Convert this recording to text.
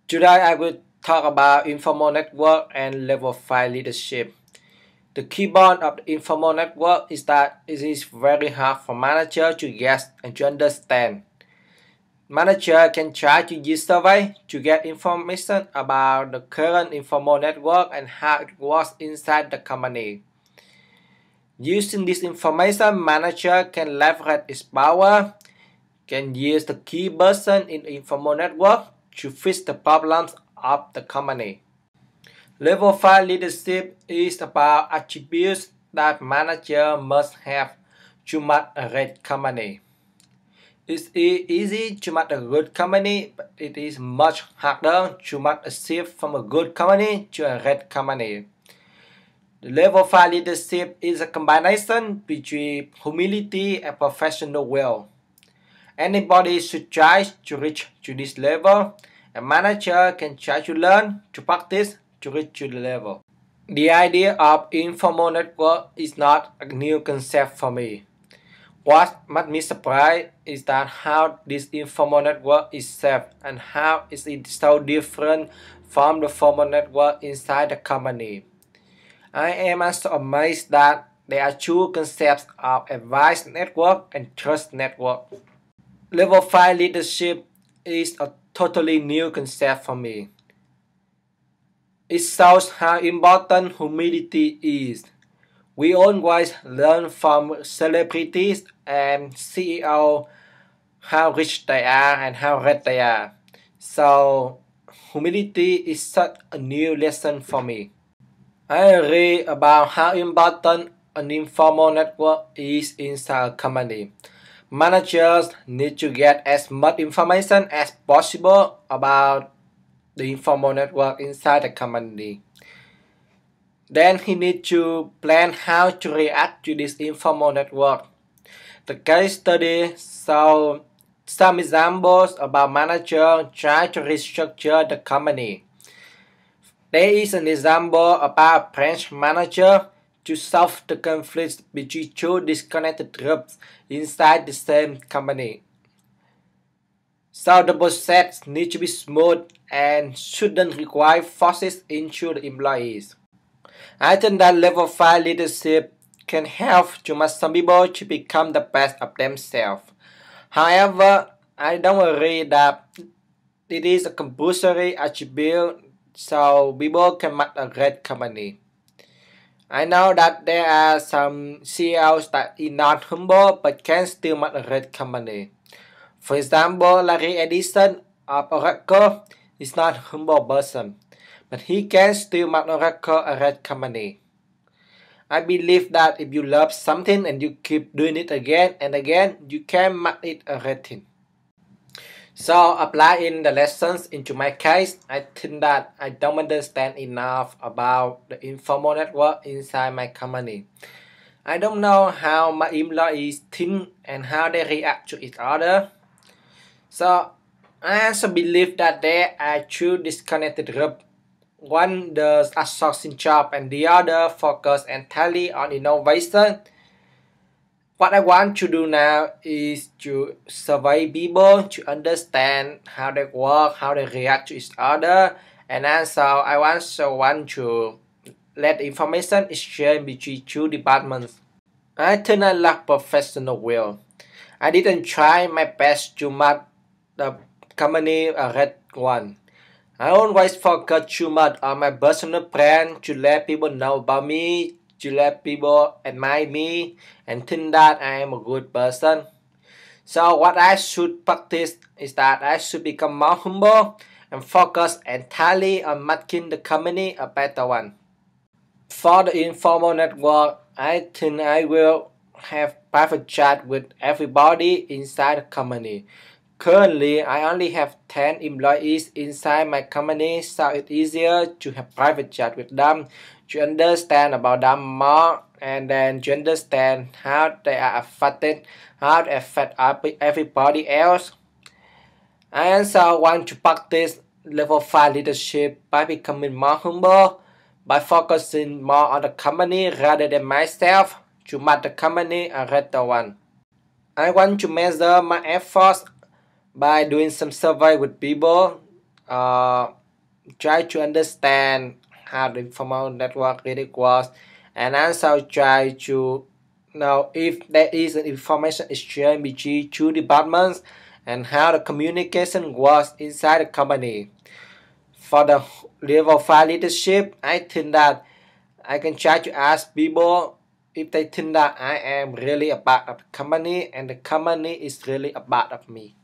Today I will talk about informal network and level 5 leadership. The key point of the informal network is that it is very hard for manager to get and to understand. Manager can try to use survey to get information about the current informal network and how it works inside the company. Using this information, manager can leverage its power, can use the key person in the informal network to fix the problems of the company. Level 5 leadership is about attributes that manager must have to make a great company. It's easy to make a good company, but it is much harder to make a shift from a good company to a great company. The level 5 leadership is a combination between humility and professional will. Anybody should try to reach to this level. A manager can try to learn, to practice, to reach to the level. The idea of informal network is not a new concept for me. What made me surprised is that how this informal network is set and how is it so different from the formal network inside the company. I am also amazed that there are two concepts of advice network and trust network. Level 5 leadership is a totally new concept for me. It shows how important humility is. We always learn from celebrities and CEO how rich they are and how red they are. So humility is such a new lesson for me. I read about how important an informal network is inside a company. Managers need to get as much information as possible about the informal network inside the company. Then he needs to plan how to react to this informal network. The case study shows some examples about managers trying to restructure the company. There is an example about a branch manager to solve the conflicts between two disconnected groups inside the same company. So the process needs to be smooth and shouldn't require forces into the employees. I think that level 5 leadership can help to make some people to become the best of themselves. However, I don't agree that it is a compulsory attribute so people can make a great company. I know that there are some CEOs that are not humble but can still make a great company. For example, Larry Edison of Oracle is not a humble person, but he can still make Oracle a great company. I believe that if you love something and you keep doing it again and again, you can make it a great thing. So applying the lessons into my case, I think that I don't understand enough about the informal network inside my company. I don't know how my employees think and how they react to each other. So I also believe that there are two disconnected groups. One does outsourcing job and the other focus entirely on innovation. What I want to do now is to survey people to understand how they work, how they react to each other, and also I also want to let information exchange between two departments. I think I lack professional will. I didn't try my best to make the company a red one. I always focus too much on my personal brand to let people know about me, to let people admire me and think that I am a good person. So what I should practice is that I should become more humble and focus entirely on making the company a better one. For the informal network, I think I will have private chat with everybody inside the company. Currently, I only have 10 employees inside my company, so it's easier to have private chat with them, to understand about them more, and then to understand how they are affected, how they affect everybody else. I also want to practice level 5 leadership by becoming more humble, by focusing more on the company rather than myself, to make the company a better one. I want to measure my efforts by doing some survey with people uh, try to understand how the informal network really works, and also try to know if there is an information exchange between two departments and how the communication works inside the company. For the level 5 leadership, I think that I can try to ask people if they think that I am really a part of the company and the company is really a part of me.